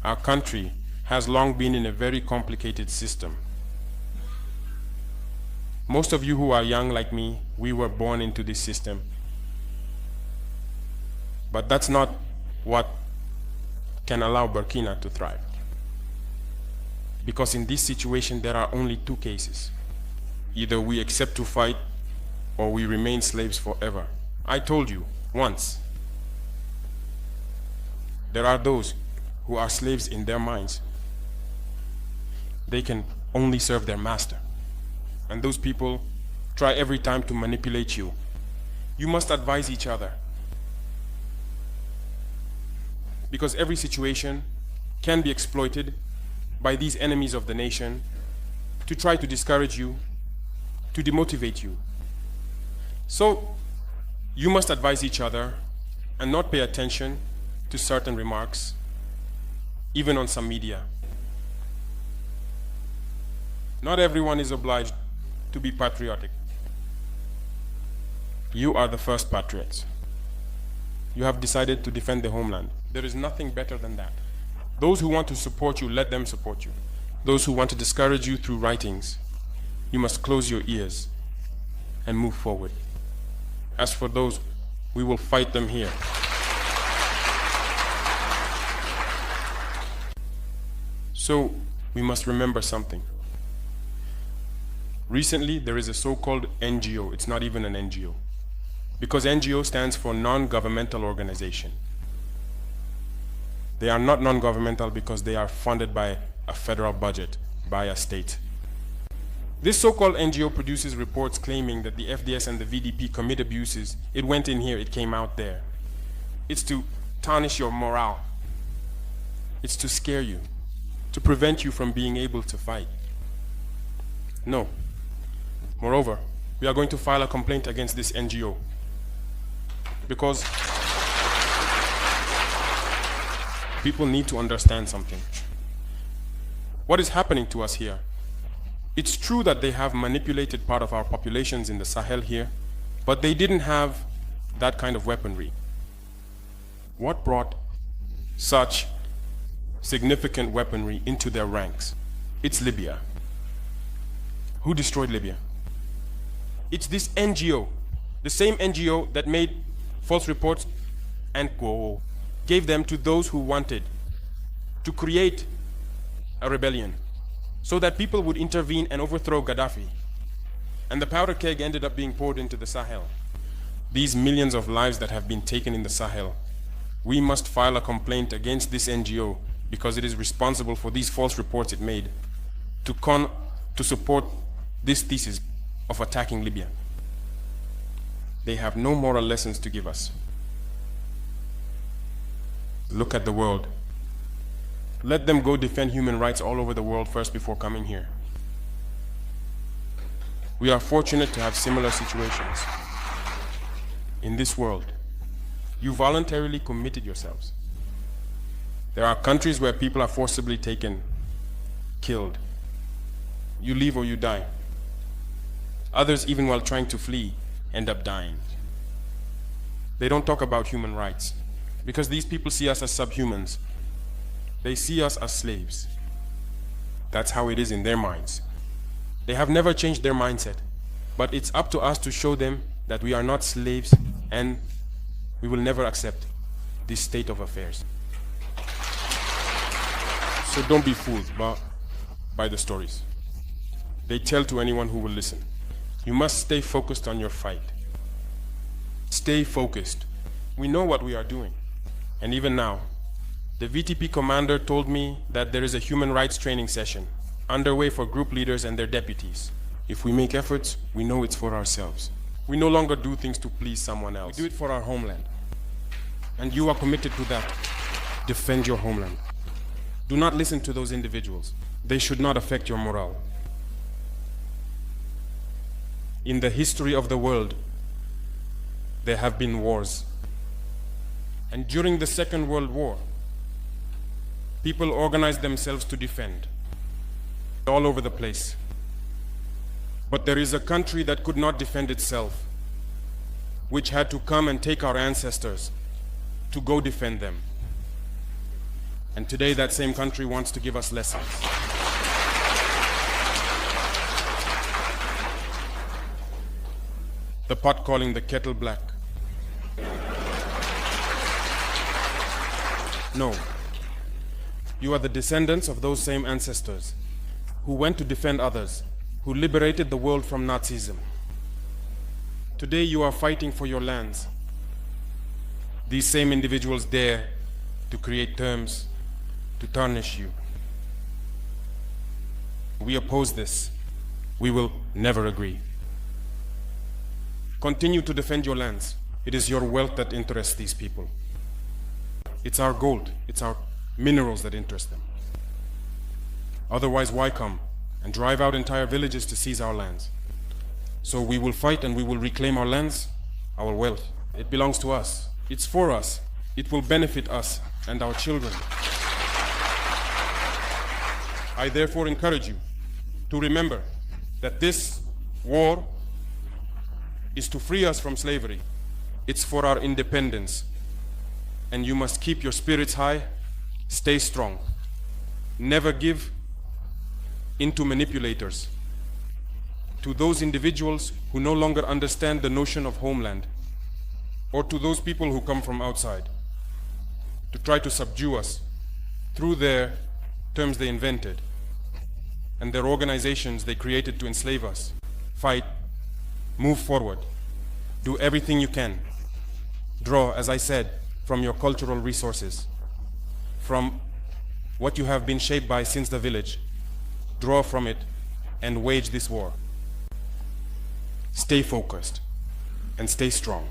our country has long been in a very complicated system. Most of you who are young like me, we were born into this system. But that's not what can allow Burkina to thrive. Because in this situation, there are only two cases. Either we accept to fight, or we remain slaves forever. I told you once, there are those who are slaves in their minds. They can only serve their master. And those people try every time to manipulate you. You must advise each other. Because every situation can be exploited by these enemies of the nation to try to discourage you, to demotivate you. So you must advise each other and not pay attention to certain remarks, even on some media. Not everyone is obliged to be patriotic. You are the first patriots. You have decided to defend the homeland. There is nothing better than that. Those who want to support you, let them support you. Those who want to discourage you through writings, you must close your ears and move forward. As for those, we will fight them here. So, we must remember something. Recently, there is a so-called NGO. It's not even an NGO. Because NGO stands for non-governmental organization. They are not non-governmental because they are funded by a federal budget, by a state. This so-called NGO produces reports claiming that the FDS and the VDP commit abuses. It went in here, it came out there. It's to tarnish your morale. It's to scare you, to prevent you from being able to fight. No. Moreover, we are going to file a complaint against this NGO because people need to understand something. What is happening to us here? It's true that they have manipulated part of our populations in the Sahel here, but they didn't have that kind of weaponry. What brought such significant weaponry into their ranks? It's Libya. Who destroyed Libya? It's this NGO, the same NGO that made false reports and gave them to those who wanted to create a rebellion so that people would intervene and overthrow Gaddafi. And the powder keg ended up being poured into the Sahel. These millions of lives that have been taken in the Sahel, we must file a complaint against this NGO because it is responsible for these false reports it made to support this thesis of attacking Libya. They have no moral lessons to give us. Look at the world. Let them go defend human rights all over the world first before coming here. We are fortunate to have similar situations. In this world, you voluntarily committed yourselves. There are countries where people are forcibly taken, killed. You leave or you die. Others, even while trying to flee, end up dying. They don't talk about human rights because these people see us as subhumans. They see us as slaves. That's how it is in their minds. They have never changed their mindset, but it's up to us to show them that we are not slaves and we will never accept this state of affairs. So don't be fooled by the stories. They tell to anyone who will listen. You must stay focused on your fight. Stay focused. We know what we are doing. And even now, the VTP commander told me that there is a human rights training session underway for group leaders and their deputies. If we make efforts, we know it's for ourselves. We no longer do things to please someone else. We do it for our homeland. And you are committed to that. Defend your homeland. Do not listen to those individuals. They should not affect your morale. In the history of the world, there have been wars. And during the Second World War, people organized themselves to defend all over the place. But there is a country that could not defend itself, which had to come and take our ancestors to go defend them. And today that same country wants to give us lessons. The pot calling the kettle black. No. You are the descendants of those same ancestors who went to defend others, who liberated the world from Nazism. Today you are fighting for your lands. These same individuals dare to create terms to tarnish you. We oppose this. We will never agree. Continue to defend your lands. It is your wealth that interests these people. It's our gold, it's our minerals that interest them. Otherwise, why come and drive out entire villages to seize our lands? So we will fight and we will reclaim our lands, our wealth. It belongs to us. It's for us. It will benefit us and our children. I therefore encourage you to remember that this war is to free us from slavery. It's for our independence. And you must keep your spirits high, stay strong. Never give in to manipulators, to those individuals who no longer understand the notion of homeland, or to those people who come from outside to try to subdue us through their terms they invented and their organizations they created to enslave us. Fight, move forward, do everything you can. Draw, as I said, from your cultural resources, from what you have been shaped by since the village. Draw from it and wage this war. Stay focused and stay strong.